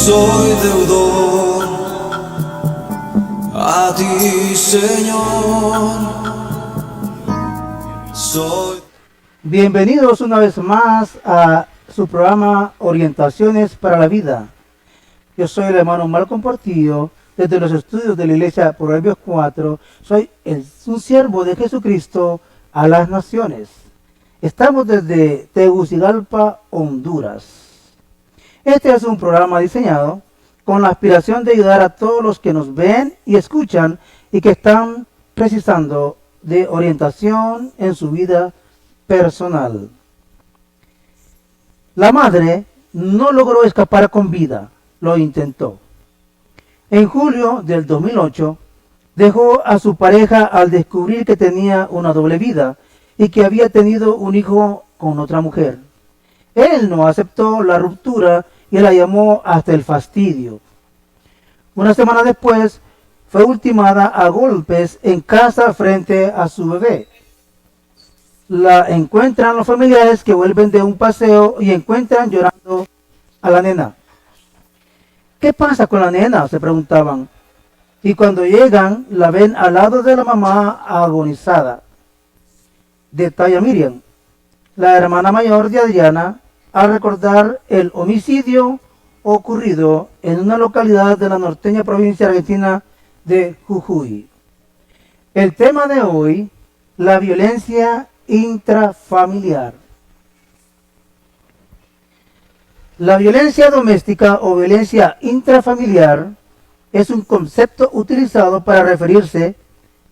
soy deudor a ti, Señor. Bienvenidos una vez más a su programa Orientaciones para la Vida. Yo soy el hermano Malcolm Portillo, desde los estudios de la iglesia Proverbios 4. Soy un siervo de Jesucristo a las naciones. Estamos desde Tegucigalpa, Honduras. Este es un programa diseñado con la aspiración de ayudar a todos los que nos ven y escuchan y que están precisando de orientación en su vida personal. La madre no logró escapar con vida, lo intentó. En julio del 2008, dejó a su pareja al descubrir que tenía una doble vida y que había tenido un hijo con otra mujer. Él no aceptó la ruptura y la llamó hasta el fastidio. Una semana después, fue ultimada a golpes en casa frente a su bebé. La encuentran los familiares que vuelven de un paseo y encuentran llorando a la nena. ¿Qué pasa con la nena?, se preguntaban. Y cuando llegan, la ven al lado de la mamá agonizada. Detalla Miriam, la hermana mayor de Adriana, al recordar el homicidio ocurrido en una localidad de la norteña provincia argentina de Jujuy. El tema de hoy, la violencia intrafamiliar. La violencia doméstica o violencia intrafamiliar es un concepto utilizado para referirse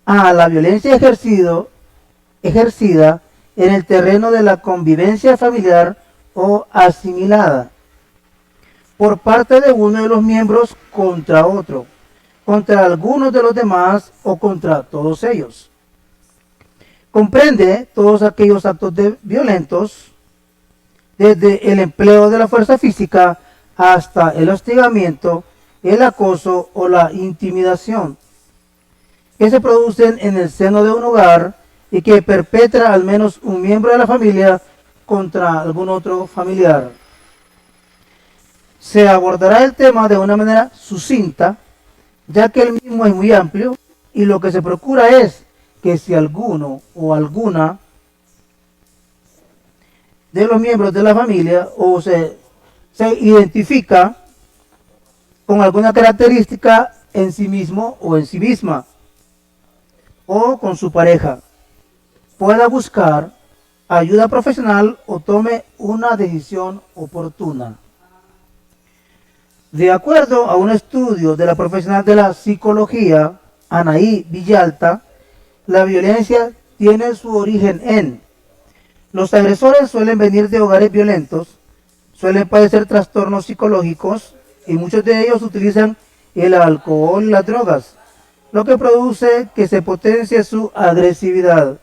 a la violencia ejercida en el terreno de la convivencia familiar o asimilada por parte de uno de los miembros contra otro, contra algunos de los demás o contra todos ellos. Comprende todos aquellos actos violentos, desde el empleo de la fuerza física hasta el hostigamiento, el acoso o la intimidación, que se producen en el seno de un hogar y que perpetra al menos un miembro de la familia contra algún otro familiar. Se abordará el tema de una manera sucinta, ya que el mismo es muy amplio y lo que se procura es que si alguno o alguna de los miembros de la familia o se identifica con alguna característica en sí mismo o en sí misma o con su pareja, pueda buscar ayuda profesional o tome una decisión oportuna. De acuerdo a un estudio de la profesional de la psicología, Anaí Villalta, la violencia tiene su origen en: los agresores suelen venir de hogares violentos, suelen padecer trastornos psicológicos y muchos de ellos utilizan el alcohol y las drogas, lo que produce que se potencie su agresividad.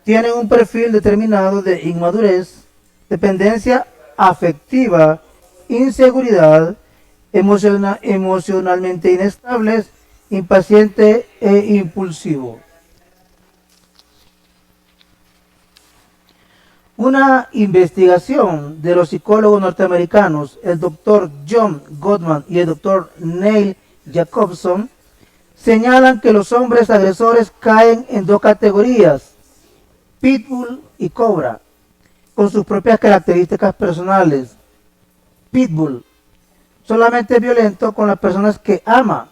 Tienen un perfil determinado de inmadurez, dependencia afectiva, inseguridad, emocionalmente inestables, impaciente e impulsivo. Una investigación de los psicólogos norteamericanos, el Dr. John Gottman y el Dr. Neil Jacobson, señalan que los hombres agresores caen en dos categorías: pitbull y cobra, con sus propias características personales. Pitbull, solamente violento con las personas que ama,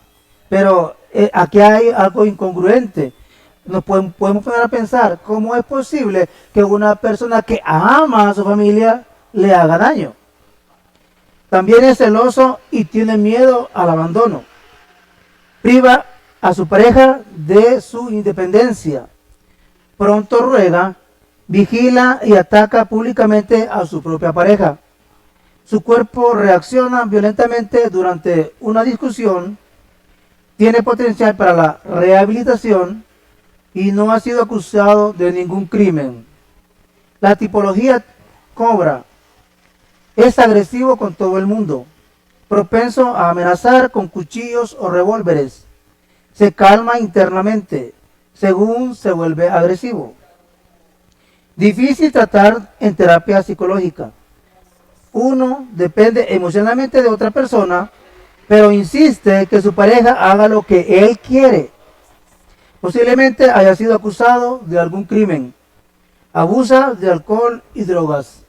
pero aquí hay algo incongruente. Nos podemos poner a pensar cómo es posible que una persona que ama a su familia le haga daño. También es celoso y tiene miedo al abandono. Priva a su pareja de su independencia. Pronto ruega, vigila y ataca públicamente a su propia pareja. Su cuerpo reacciona violentamente durante una discusión, tiene potencial para la rehabilitación y no ha sido acusado de ningún crimen. La tipología cobra: es agresivo con todo el mundo, propenso a amenazar con cuchillos o revólveres. Se calma internamente, según se vuelve agresivo. Difícil tratar en terapia psicológica. uno depende emocionalmente de otra persona, pero insiste que su pareja haga lo que él quiere. Posiblemente haya sido acusado de algún crimen. Abusa de alcohol y drogas.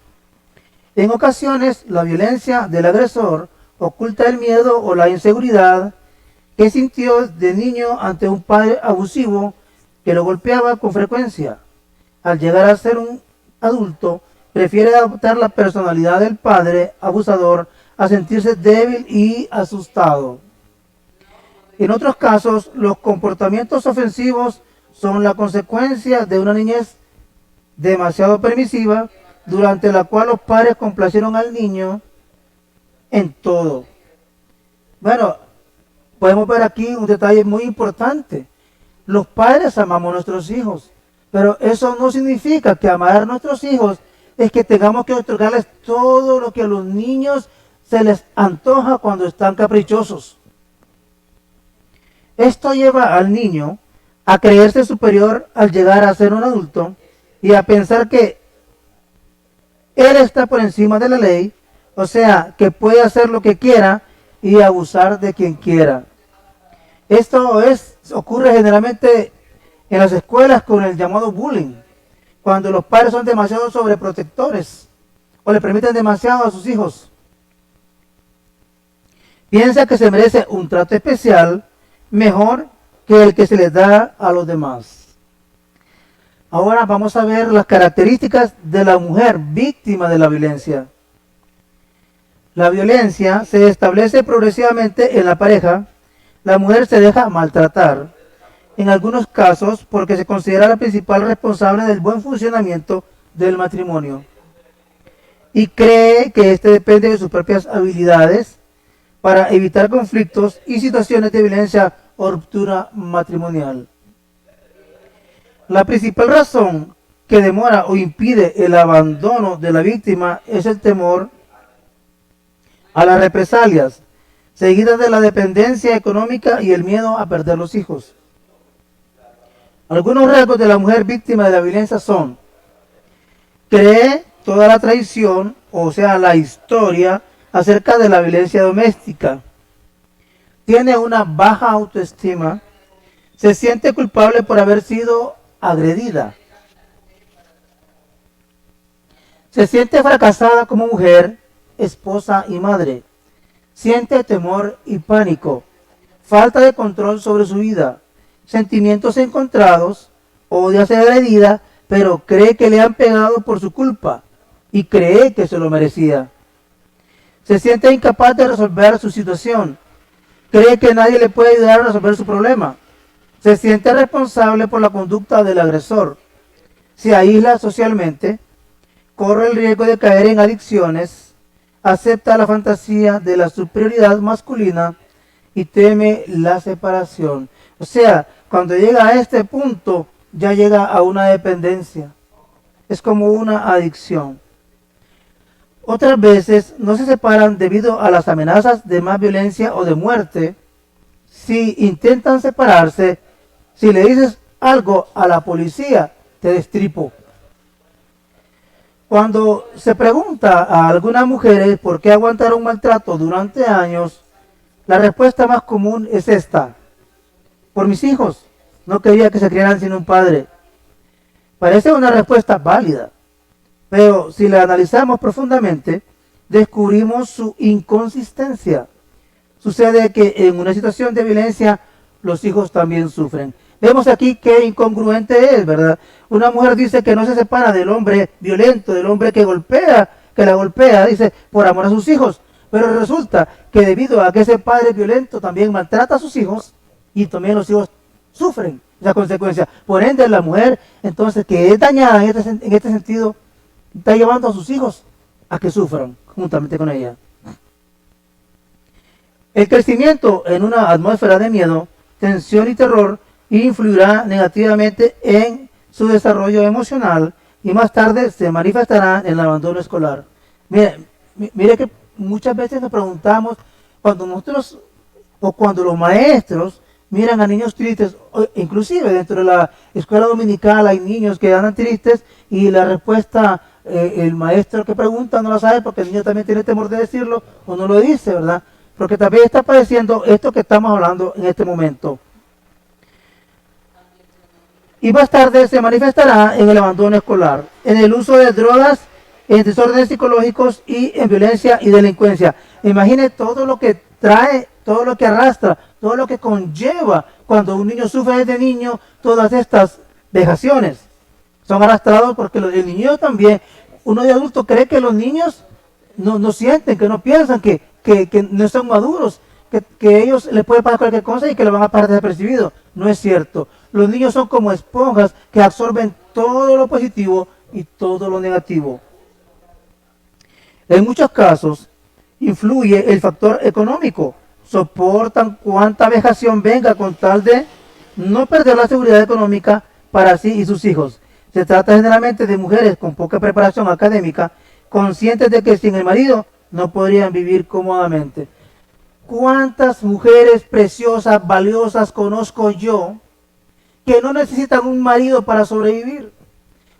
En ocasiones, la violencia del agresor oculta el miedo o la inseguridad que sintió de niño ante un padre abusivo que lo golpeaba con frecuencia. Al llegar a ser un adulto, prefiere adoptar la personalidad del padre abusador a sentirse débil y asustado. En otros casos, los comportamientos ofensivos son la consecuencia de una niñez demasiado permisiva, durante la cual los padres complacieron al niño en todo. Bueno, podemos ver aquí un detalle muy importante. Los padres amamos a nuestros hijos, pero eso no significa que amar a nuestros hijos es que tengamos que otorgarles todo lo que a los niños se les antoja cuando están caprichosos. Esto lleva al niño a creerse superior al llegar a ser un adulto y a pensar que él está por encima de la ley, o sea, que puede hacer lo que quiera y abusar de quien quiera. Esto ocurre generalmente en las escuelas con el llamado bullying, cuando los padres son demasiado sobreprotectores o le permiten demasiado a sus hijos. Piensa que se merece un trato especial mejor que el que se les da a los demás. Ahora vamos a ver las características de la mujer víctima de la violencia. La violencia se establece progresivamente en la pareja. La mujer se deja maltratar, en algunos casos porque se considera la principal responsable del buen funcionamiento del matrimonio y cree que éste depende de sus propias habilidades para evitar conflictos y situaciones de violencia o ruptura matrimonial. La principal razón que demora o impide el abandono de la víctima es el temor a las represalias, seguidas de la dependencia económica y el miedo a perder los hijos. Algunos rasgos de la mujer víctima de la violencia son: cree toda la tradición, o sea, la historia acerca de la violencia doméstica. Tiene una baja autoestima. Se siente culpable por haber sido agredida. Se siente fracasada como mujer, esposa y madre. Siente temor y pánico. Falta de control sobre su vida. Sentimientos encontrados. Odia ser agredida, pero cree que le han pegado por su culpa y cree que se lo merecía. Se siente incapaz de resolver su situación. Cree que nadie le puede ayudar a resolver su problema. Se siente responsable por la conducta del agresor. Se aísla socialmente. Corre el riesgo de caer en adicciones. Acepta la fantasía de la superioridad masculina y teme la separación. O sea, cuando llega a este punto, ya llega a una dependencia. Es como una adicción. Otras veces no se separan debido a las amenazas de más violencia o de muerte. Si intentan separarse, si le dices algo a la policía, te destripo. Cuando se pregunta a algunas mujeres por qué aguantaron maltrato durante años, la respuesta más común es esta: por mis hijos, no quería que se criaran sin un padre. Parece una respuesta válida, pero si la analizamos profundamente, descubrimos su inconsistencia. Sucede que en una situación de violencia, los hijos también sufren. Vemos aquí qué incongruente es, ¿verdad? Una mujer dice que no se separa del hombre violento, del hombre que golpea, que la golpea, dice, por amor a sus hijos. Pero resulta que debido a que ese padre violento también maltrata a sus hijos, y también los hijos sufren esa consecuencia. Por ende, la mujer, entonces, que es dañada en este sentido, está llevando a sus hijos a que sufran juntamente con ella. El crecimiento en una atmósfera de miedo, tensión y terror influirá negativamente en su desarrollo emocional y más tarde se manifestará en el abandono escolar. Mire que muchas veces nos preguntamos, cuando nosotros o cuando los maestros miran a niños tristes, inclusive dentro de la escuela dominical hay niños que andan tristes y la respuesta el maestro que pregunta no lo sabe porque el niño también tiene temor de decirlo o no lo dice, ¿verdad? Porque también está padeciendo esto que estamos hablando en este momento. Y más tarde se manifestará en el abandono escolar, en el uso de drogas, en desórdenes psicológicos y en violencia y delincuencia. Imagine todo lo que trae, todo lo que arrastra, todo lo que conlleva cuando un niño sufre desde niño todas estas vejaciones. Son arrastrados porque el niño también, uno de adulto cree que los niños no sienten, que no piensan, que no son maduros, que ellos les puede pasar cualquier cosa y que le van a pasar desapercibido. No es cierto. Los niños son como esponjas que absorben todo lo positivo y todo lo negativo. En muchos casos influye el factor económico. Soportan cuánta vejación venga con tal de no perder la seguridad económica para sí y sus hijos. Se trata generalmente de mujeres con poca preparación académica, conscientes de que sin el marido no podrían vivir cómodamente. ¿Cuántas mujeres preciosas, valiosas conozco yo que no necesitan un marido para sobrevivir?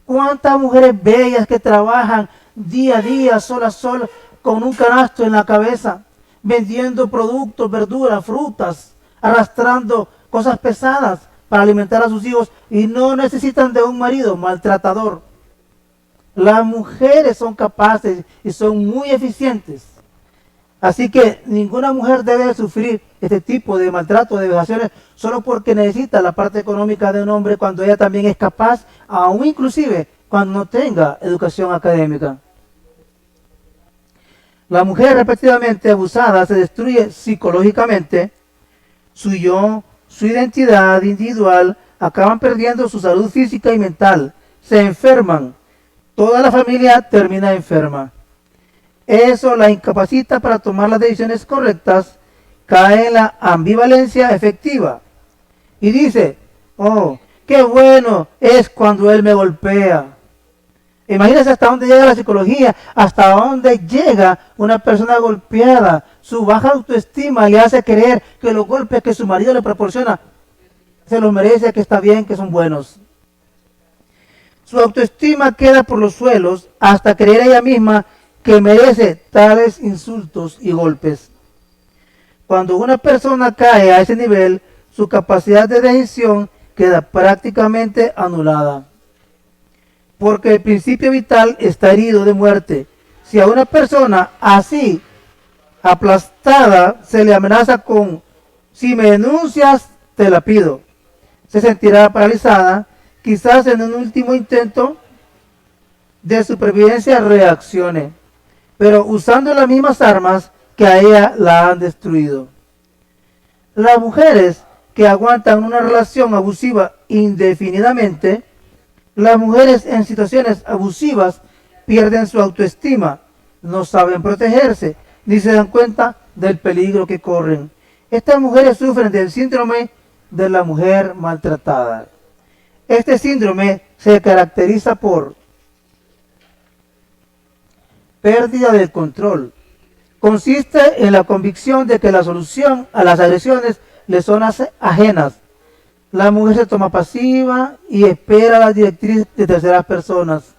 ¿Cuántas mujeres bellas que trabajan día a día, sol a sol, con un canasto en la cabeza, vendiendo productos, verduras, frutas, arrastrando cosas pesadas para alimentar a sus hijos y no necesitan de un marido maltratador? Las mujeres son capaces y son muy eficientes. Así que ninguna mujer debe sufrir este tipo de maltrato, de vejaciones, solo porque necesita la parte económica de un hombre cuando ella también es capaz, aún inclusive cuando no tenga educación académica. La mujer repetidamente abusada se destruye psicológicamente, su yo, su identidad individual, acaban perdiendo su salud física y mental, se enferman, toda la familia termina enferma. Eso la incapacita para tomar las decisiones correctas, cae en la ambivalencia efectiva y dice, oh, qué bueno es cuando él me golpea. Imagínense hasta dónde llega la psicología, hasta dónde llega una persona golpeada. Su baja autoestima le hace creer que los golpes que su marido le proporciona se los merece, que está bien, que son buenos. Su autoestima queda por los suelos hasta creer ella misma que merece tales insultos y golpes. Cuando una persona cae a ese nivel, su capacidad de decisión queda prácticamente anulada, porque el principio vital está herido de muerte. Si a una persona así, aplastada, se le amenaza con, si me denuncias, te la pido, se sentirá paralizada, quizás en un último intento de supervivencia reaccione, pero usando las mismas armas que a ella la han destruido. Las mujeres que aguantan una relación abusiva indefinidamente, las mujeres en situaciones abusivas pierden su autoestima, no saben protegerse, ni se dan cuenta del peligro que corren. Estas mujeres sufren del síndrome de la mujer maltratada. Este síndrome se caracteriza por pérdida del control. Consiste en la convicción de que la solución a las agresiones le son ajenas. La mujer se toma pasiva y espera las directrices de terceras personas.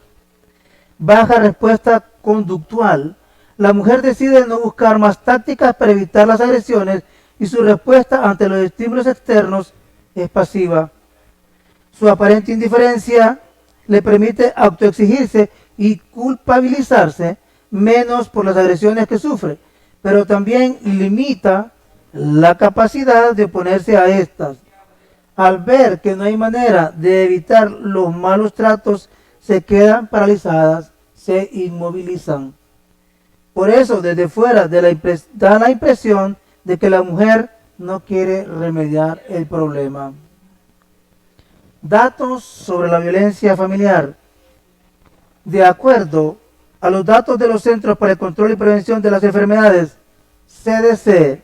Baja respuesta conductual. La mujer decide no buscar más tácticas para evitar las agresiones y su respuesta ante los estímulos externos es pasiva. Su aparente indiferencia le permite autoexigirse y culpabilizarse menos por las agresiones que sufre, pero también limita la capacidad de oponerse a estas. Al ver que no hay manera de evitar los malos tratos, se quedan paralizadas, se inmovilizan. Por eso, desde fuera da la impresión de que la mujer no quiere remediar el problema. Datos sobre la violencia familiar. De acuerdo a los datos de los Centros para el Control y Prevención de las Enfermedades, CDC,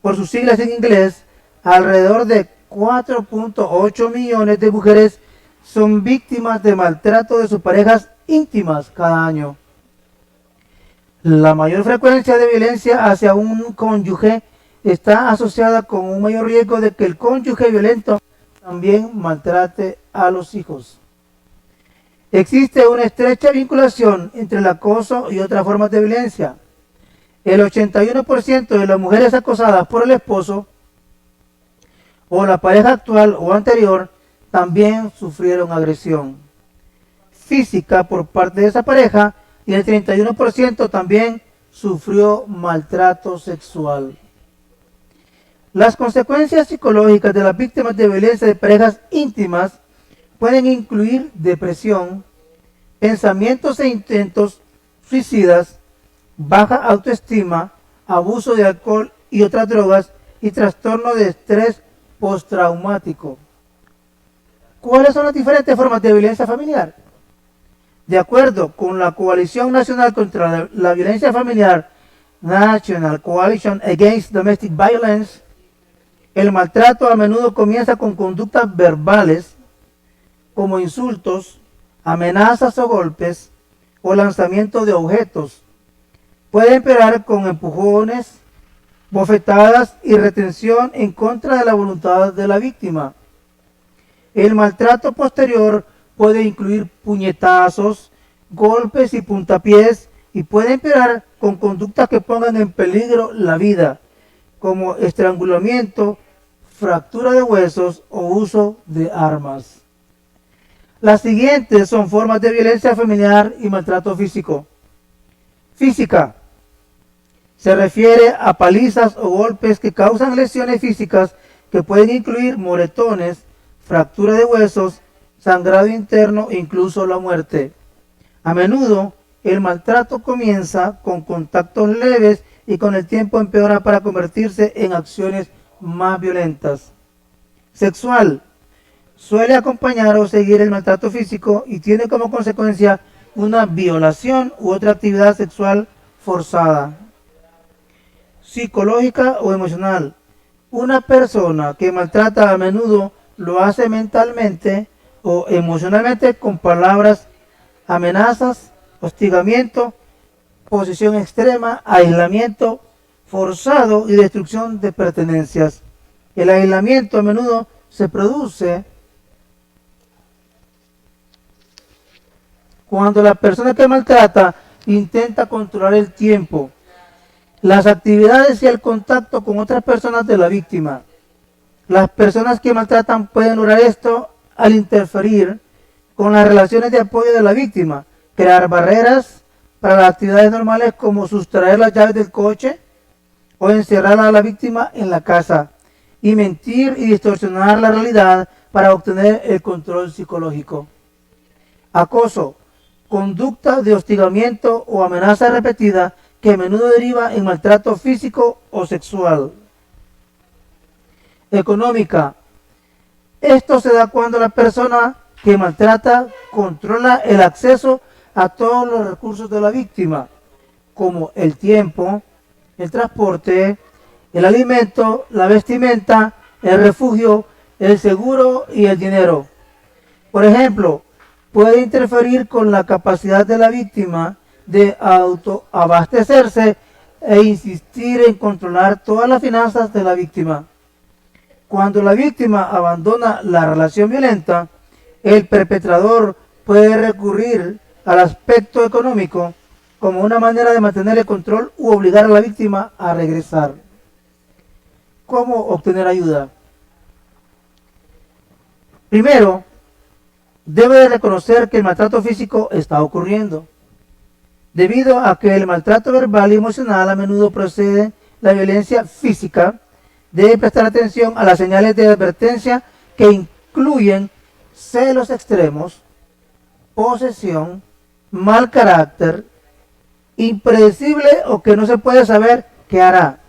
por sus siglas en inglés, alrededor de 4.8 millones de mujeres son víctimas de maltrato de sus parejas íntimas cada año. La mayor frecuencia de violencia hacia un cónyuge está asociada con un mayor riesgo de que el cónyuge violento también maltrate a los hijos. Existe una estrecha vinculación entre el acoso y otras formas de violencia. El 81% de las mujeres acosadas por el esposo o la pareja actual o anterior también sufrieron agresión física por parte de esa pareja y el 31% también sufrió maltrato sexual. Las consecuencias psicológicas de las víctimas de violencia de parejas íntimas pueden incluir depresión, pensamientos e intentos suicidas, baja autoestima, abuso de alcohol y otras drogas y trastorno de estrés postraumático. ¿Cuáles son las diferentes formas de violencia familiar? De acuerdo con la Coalición Nacional contra la Violencia Familiar, National Coalition Against Domestic Violence, el maltrato a menudo comienza con conductas verbales como insultos, amenazas o golpes o lanzamiento de objetos. Puede empeorar con empujones, bofetadas y retención en contra de la voluntad de la víctima. El maltrato posterior puede incluir puñetazos, golpes y puntapiés y puede empeorar con conductas que pongan en peligro la vida, como estrangulamiento, fractura de huesos o uso de armas. Las siguientes son formas de violencia familiar y maltrato físico. Física. Se refiere a palizas o golpes que causan lesiones físicas que pueden incluir moretones, fractura de huesos, sangrado interno e incluso la muerte. A menudo, el maltrato comienza con contactos leves y con el tiempo empeora para convertirse en acciones más violentas. Sexual. Suele acompañar o seguir el maltrato físico y tiene como consecuencia una violación u otra actividad sexual forzada. Psicológica o emocional. Una persona que maltrata a menudo lo hace mentalmente o emocionalmente con palabras, amenazas, hostigamiento, posición extrema, aislamiento forzado y destrucción de pertenencias. El aislamiento a menudo se produce cuando la persona que maltrata intenta controlar el tiempo, las actividades y el contacto con otras personas de la víctima. Las personas que maltratan pueden lograr esto al interferir con las relaciones de apoyo de la víctima, crear barreras para las actividades normales como sustraer las llaves del coche o encerrar a la víctima en la casa, y mentir y distorsionar la realidad para obtener el control psicológico. Acoso. Conducta de hostigamiento o amenaza repetida que a menudo deriva en maltrato físico o sexual. Económica. Esto se da cuando la persona que maltrata controla el acceso a todos los recursos de la víctima, como el tiempo, el transporte, el alimento, la vestimenta, el refugio, el seguro y el dinero. Por ejemplo, puede interferir con la capacidad de la víctima de autoabastecerse e insistir en controlar todas las finanzas de la víctima. Cuando la víctima abandona la relación violenta, el perpetrador puede recurrir al aspecto económico como una manera de mantener el control u obligar a la víctima a regresar. ¿Cómo obtener ayuda? Primero, debe de reconocer que el maltrato físico está ocurriendo. Debido a que el maltrato verbal y emocional a menudo procede la violencia física, debe prestar atención a las señales de advertencia que incluyen celos extremos, posesión, mal carácter, impredecible o que no se puede saber qué hará,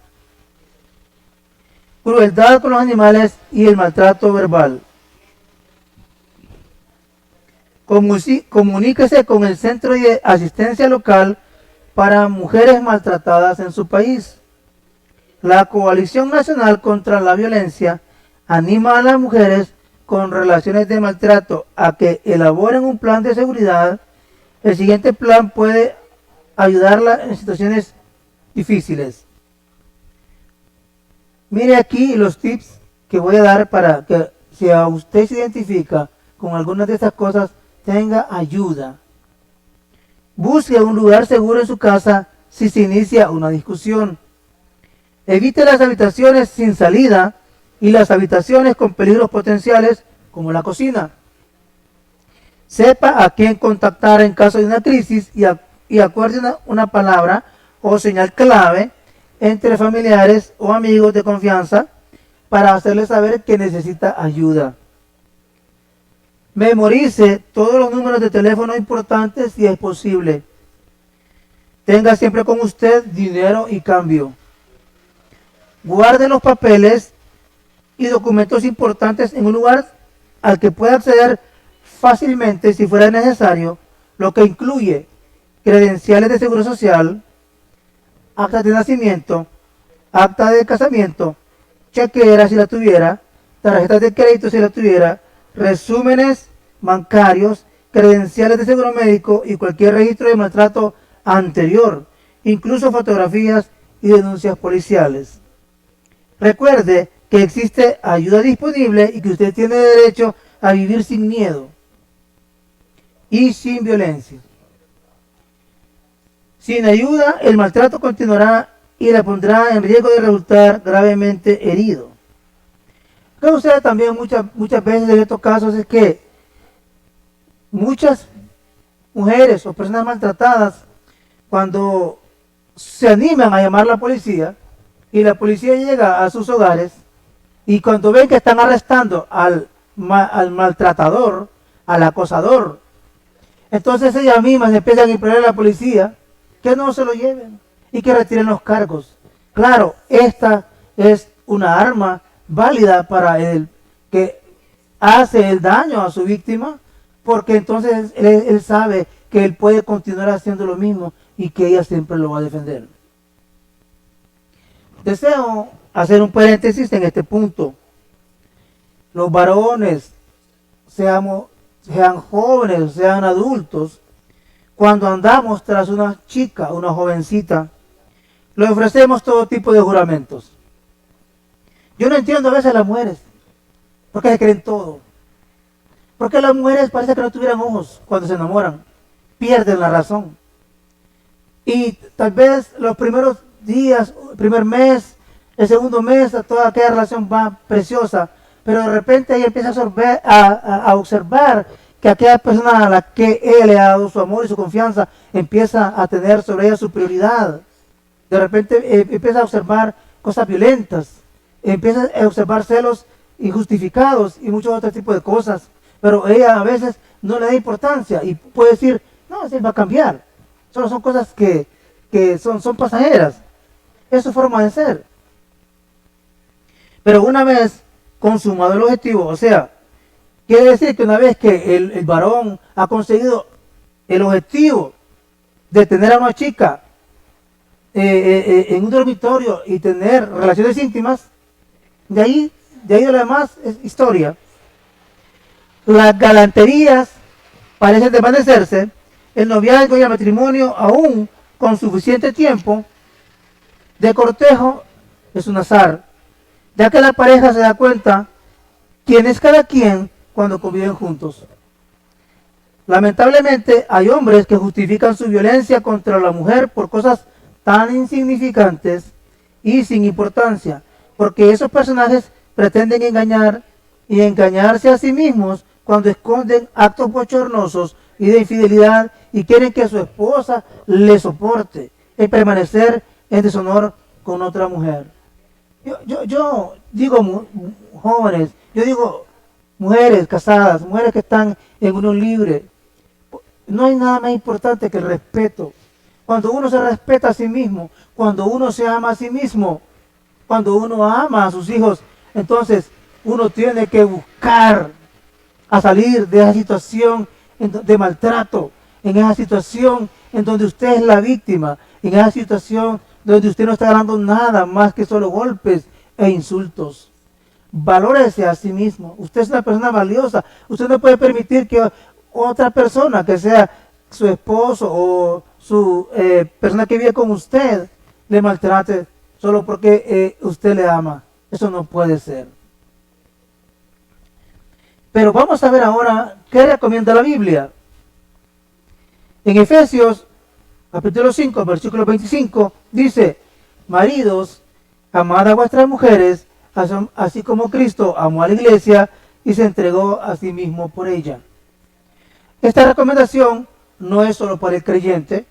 crueldad con los animales y el maltrato verbal. Comuníquese con el Centro de Asistencia Local para Mujeres Maltratadas en su país. La Coalición Nacional contra la Violencia anima a las mujeres con relaciones de maltrato a que elaboren un plan de seguridad. El siguiente plan puede ayudarla en situaciones difíciles. Mire aquí los tips que voy a dar para que si a usted se identifica con algunas de estas cosas, tenga ayuda. Busque un lugar seguro en su casa si se inicia una discusión. Evite las habitaciones sin salida y las habitaciones con peligros potenciales como la cocina. Sepa a quién contactar en caso de una crisis y acuerde una palabra o señal clave entre familiares o amigos de confianza para hacerle saber que necesita ayuda. Memorice todos los números de teléfono importantes si es posible. Tenga siempre con usted dinero y cambio. Guarde los papeles y documentos importantes en un lugar al que pueda acceder fácilmente si fuera necesario, lo que incluye credenciales de seguro social, acta de nacimiento, acta de casamiento, chequera si la tuviera, tarjetas de crédito si la tuviera, resúmenes bancarios, credenciales de seguro médico y cualquier registro de maltrato anterior, incluso fotografías y denuncias policiales. Recuerde que existe ayuda disponible y que usted tiene derecho a vivir sin miedo y sin violencia. Sin ayuda, el maltrato continuará y la pondrá en riesgo de resultar gravemente herido. Lo que sucede también muchas veces en estos casos es que muchas mujeres o personas maltratadas, cuando se animan a llamar a la policía y la policía llega a sus hogares y cuando ven que están arrestando al maltratador, al acosador, entonces ellas mismas empiezan a imponer a la policía que no se lo lleven y que retiren los cargos. Claro, esta es una arma válida para el que hace el daño a su víctima, porque entonces él sabe que él puede continuar haciendo lo mismo y que ella siempre lo va a defender. Deseo hacer un paréntesis en este punto. Los varones, sean jóvenes, sean adultos, cuando andamos tras una chica, una jovencita, le ofrecemos todo tipo de juramentos. Yo no entiendo a veces a las mujeres, porque se creen todo. Porque las mujeres parece que no tuvieran ojos cuando se enamoran, pierden la razón. Y tal vez los primeros días, el primer mes, el segundo mes, toda aquella relación va preciosa, pero de repente ella empieza a observar que aquella persona a la que ella le ha dado su amor y su confianza empieza a tener sobre ella su prioridad. De repente empieza a observar cosas violentas, empieza a observar celos injustificados y muchos otros tipos de cosas, pero ella a veces no le da importancia y puede decir, no, él va a cambiar. Solo son cosas que son pasajeras. Es su forma de ser. Pero una vez consumado el objetivo, o sea, quiere decir que una vez que el varón ha conseguido el objetivo de tener a una chica en un dormitorio y tener relaciones íntimas, de ahí lo demás es historia. Las galanterías parecen desvanecerse, el noviazgo y el matrimonio aún con suficiente tiempo de cortejo es un azar, ya que la pareja se da cuenta quién es cada quien cuando conviven juntos. Lamentablemente hay hombres que justifican su violencia contra la mujer por cosas tan insignificantes y sin importancia, porque esos personajes pretenden engañar y engañarse a sí mismos cuando esconden actos bochornosos y de infidelidad y quieren que su esposa le soporte y permanecer en deshonor con otra mujer. Yo digo jóvenes, yo digo mujeres casadas, mujeres que están en unión libre. No hay nada más importante que el respeto. Cuando uno se respeta a sí mismo, cuando uno se ama a sí mismo, cuando uno ama a sus hijos, entonces uno tiene que buscar a salir de esa situación de maltrato, en esa situación en donde usted es la víctima, en esa situación donde usted no está ganando nada más que solo golpes e insultos. Valórese a sí mismo. Usted es una persona valiosa. Usted no puede permitir que otra persona, que sea su esposo o su persona que vive con usted, le maltrate solo porque usted le ama. Eso no puede ser. Pero vamos a ver ahora qué recomienda la Biblia. En Efesios capítulo 5, versículo 25, dice: maridos, amad a vuestras mujeres, así como Cristo amó a la iglesia y se entregó a sí mismo por ella. Esta recomendación no es solo para el creyente,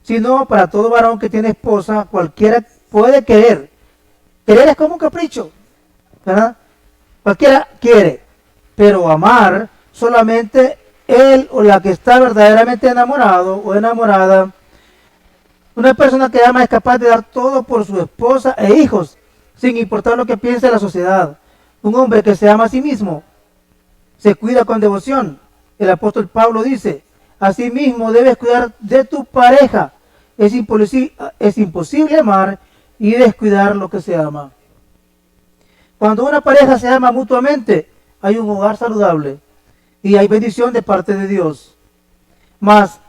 sino para todo varón que tiene esposa. Cualquiera puede querer. Querer es como un capricho, ¿verdad? Cualquiera quiere, pero amar solamente él o la que está verdaderamente enamorado o enamorada. Una persona que ama es capaz de dar todo por su esposa e hijos, sin importar lo que piense la sociedad. Un hombre que se ama a sí mismo se cuida con devoción. El apóstol Pablo dice: asimismo debes cuidar de tu pareja. Es imposible amar y descuidar lo que se ama. Cuando una pareja se ama mutuamente, hay un hogar saludable y hay bendición de parte de Dios. Mas,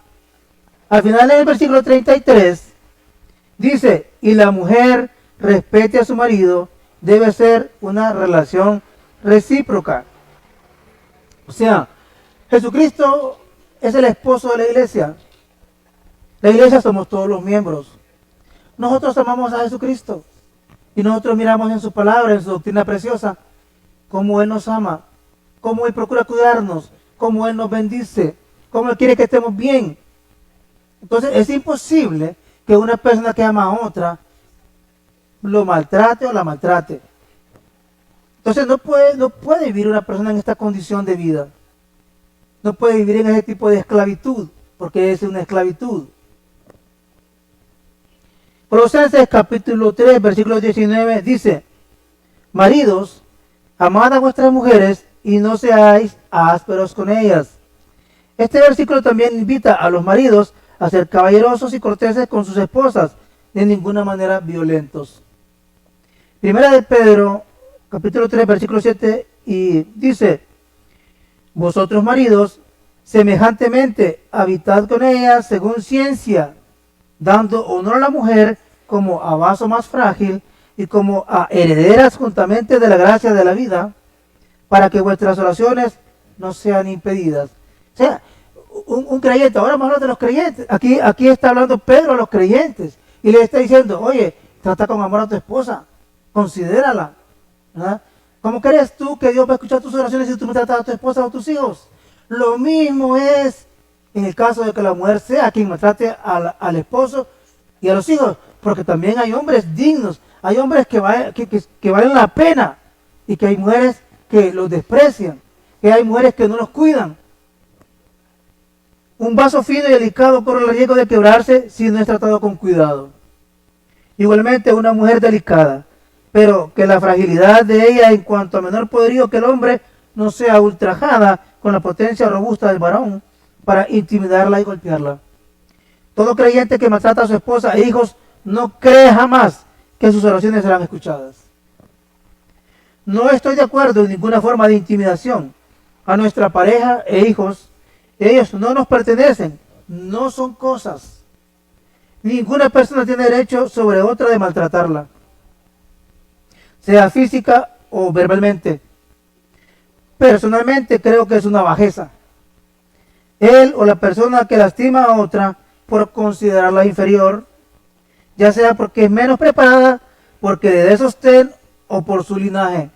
al final del versículo 33, dice: y la mujer respete a su marido. Debe ser una relación recíproca. O sea, Jesucristo es el esposo de la iglesia. La iglesia somos todos los miembros. Nosotros amamos a Jesucristo y nosotros miramos en su palabra, en su doctrina preciosa, cómo Él nos ama, cómo Él procura cuidarnos, cómo Él nos bendice, cómo Él quiere que estemos bien. Entonces es imposible que una persona que ama a otra lo maltrate o la maltrate. Entonces no puede vivir una persona en esta condición de vida. No puede vivir en ese tipo de esclavitud, porque es una esclavitud. Colosenses capítulo 3, versículo 19 dice: maridos, amad a vuestras mujeres y no seáis ásperos con ellas. Este versículo también invita a los maridos a ser caballerosos y corteses con sus esposas, de ninguna manera violentos. Primera de Pedro, capítulo 3, versículo 7, y dice: vosotros maridos, semejantemente, habitad con ellas según ciencia, dando honor a la mujer como a vaso más frágil y como a herederas juntamente de la gracia de la vida, para que vuestras oraciones no sean impedidas. O sea, un creyente, ahora vamos a hablar de los creyentes. Aquí está hablando Pedro a los creyentes y le está diciendo: oye, trata con amor a tu esposa, considérala, ¿verdad? ¿Cómo crees tú que Dios va a escuchar tus oraciones si tú no tratas a tu esposa o a tus hijos? Lo mismo es en el caso de que la mujer sea quien maltrate al esposo y a los hijos, porque también hay hombres dignos, hay hombres que valen la pena, y que hay mujeres que los desprecian, que hay mujeres que no los cuidan. Un vaso fino y delicado corre el riesgo de quebrarse si no es tratado con cuidado. Igualmente una mujer delicada, pero que la fragilidad de ella en cuanto a menor poderío que el hombre no sea ultrajada con la potencia robusta del varón para intimidarla y golpearla. Todo creyente que maltrata a su esposa e hijos no cree jamás que sus oraciones serán escuchadas. No estoy de acuerdo en ninguna forma de intimidación a nuestra pareja e hijos. Ellos no nos pertenecen, no son cosas. Ninguna persona tiene derecho sobre otra de maltratarla, sea física o verbalmente. Personalmente creo que es una bajeza. Él o la persona que lastima a otra por considerarla inferior, ya sea porque es menos preparada, porque le dé sostén o por su linaje.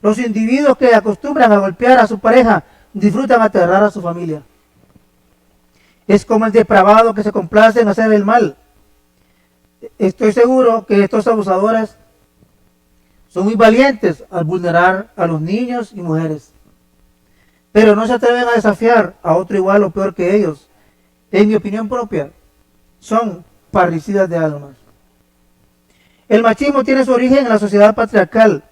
Los individuos que acostumbran a golpear a su pareja disfrutan aterrar a su familia. Es como el depravado que se complace en hacer el mal. Estoy seguro que estos abusadores son muy valientes al vulnerar a los niños y mujeres, pero no se atreven a desafiar a otro igual o peor que ellos. En mi opinión propia, son parricidas de almas. El machismo tiene su origen en la sociedad patriarcal.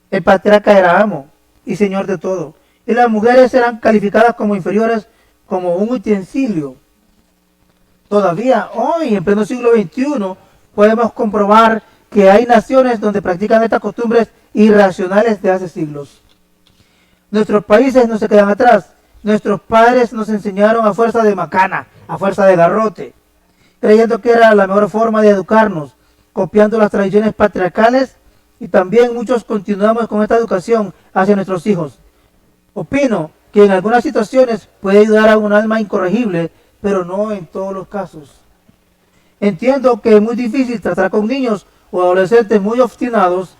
El patriarca era amo y señor de todo, y las mujeres eran calificadas como inferiores, como un utensilio. Todavía hoy, en pleno siglo XXI, podemos comprobar que hay naciones donde practican estas costumbres irracionales de hace siglos. Nuestros países no se quedan atrás. Nuestros padres nos enseñaron a fuerza de macana, a fuerza de garrote, creyendo que era la mejor forma de educarnos, copiando las tradiciones patriarcales, y también muchos continuamos con esta educación hacia nuestros hijos. Opino que en algunas situaciones puede ayudar a un alma incorregible pero no en todos los casos. Entiendo que es muy difícil tratar con niños o adolescentes muy obstinados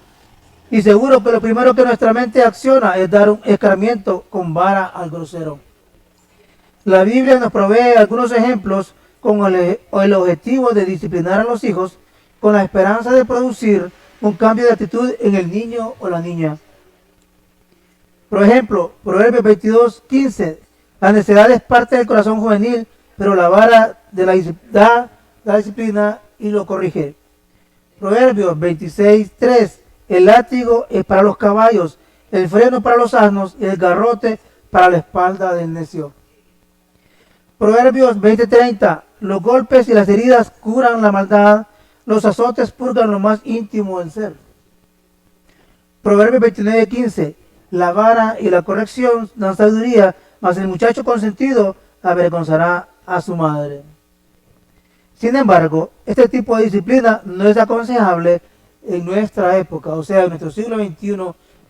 y seguro que lo primero que nuestra mente acciona es dar un escarmiento con vara al grosero. La Biblia nos provee algunos ejemplos con el objetivo de disciplinar a los hijos con la esperanza de producir un cambio de actitud en el niño o la niña. Por ejemplo, Proverbios 22:15, la necedad es parte del corazón juvenil, pero la vara de da la disciplina y lo corrige. Proverbios 26:3, el látigo es para los caballos, el freno para los asnos y el garrote para la espalda del necio. Proverbios 20:30, los golpes y las heridas curan la maldad, los azotes purgan lo más íntimo del ser. Proverbios 29:15, la vara y la corrección dan sabiduría, mas el muchacho consentido avergonzará a su madre. Sin embargo, este tipo de disciplina no es aconsejable en nuestra época, o sea, en nuestro siglo XXI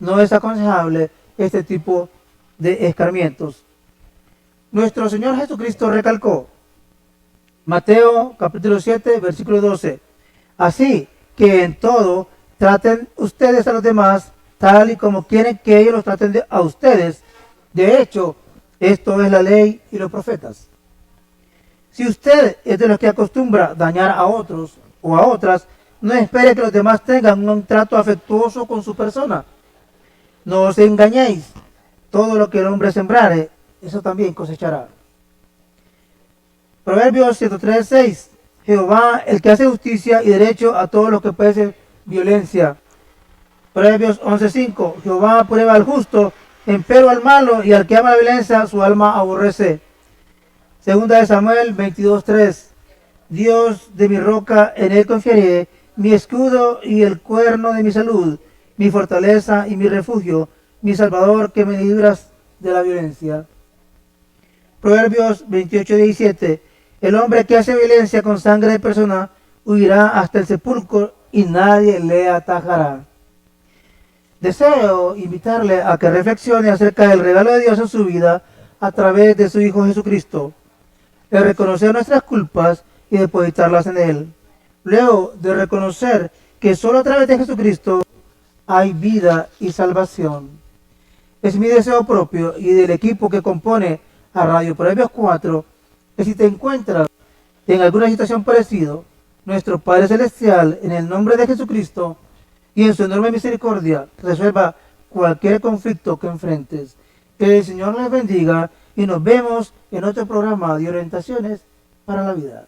no es aconsejable este tipo de escarmientos. Nuestro Señor Jesucristo recalcó, Mateo capítulo 7, versículo 12, así que en todo traten ustedes a los demás tal y como quieren que ellos los traten a ustedes. De hecho, esto es la ley y los profetas. Si usted es de los que acostumbra dañar a otros o a otras, no espere que los demás tengan un trato afectuoso con su persona. No os engañéis, todo lo que el hombre sembrare, eso también cosechará. Proverbios 103:6, Jehová, el que hace justicia y derecho a todos los que padecen violencia. Proverbios 11:5, Jehová prueba al justo, empero al malo, y al que ama la violencia, su alma aborrece. Segunda de Samuel 22:3, Dios de mi roca, en él confiaré, mi escudo y el cuerno de mi salud, mi fortaleza y mi refugio, mi salvador que me libras de la violencia. Proverbios 28:17, el hombre que hace violencia con sangre de persona huirá hasta el sepulcro y nadie le atajará. Deseo invitarle a que reflexione acerca del regalo de Dios en su vida a través de su Hijo Jesucristo, de reconocer nuestras culpas y depositarlas en Él. Luego de reconocer que solo a través de Jesucristo hay vida y salvación. Es mi deseo propio y del equipo que compone a Radio Proverbios 4, que si te encuentras en alguna situación parecida, nuestro Padre Celestial, en el nombre de Jesucristo y en su enorme misericordia, resuelva cualquier conflicto que enfrentes. Que el Señor les bendiga y nos vemos en otro programa de orientaciones para la vida.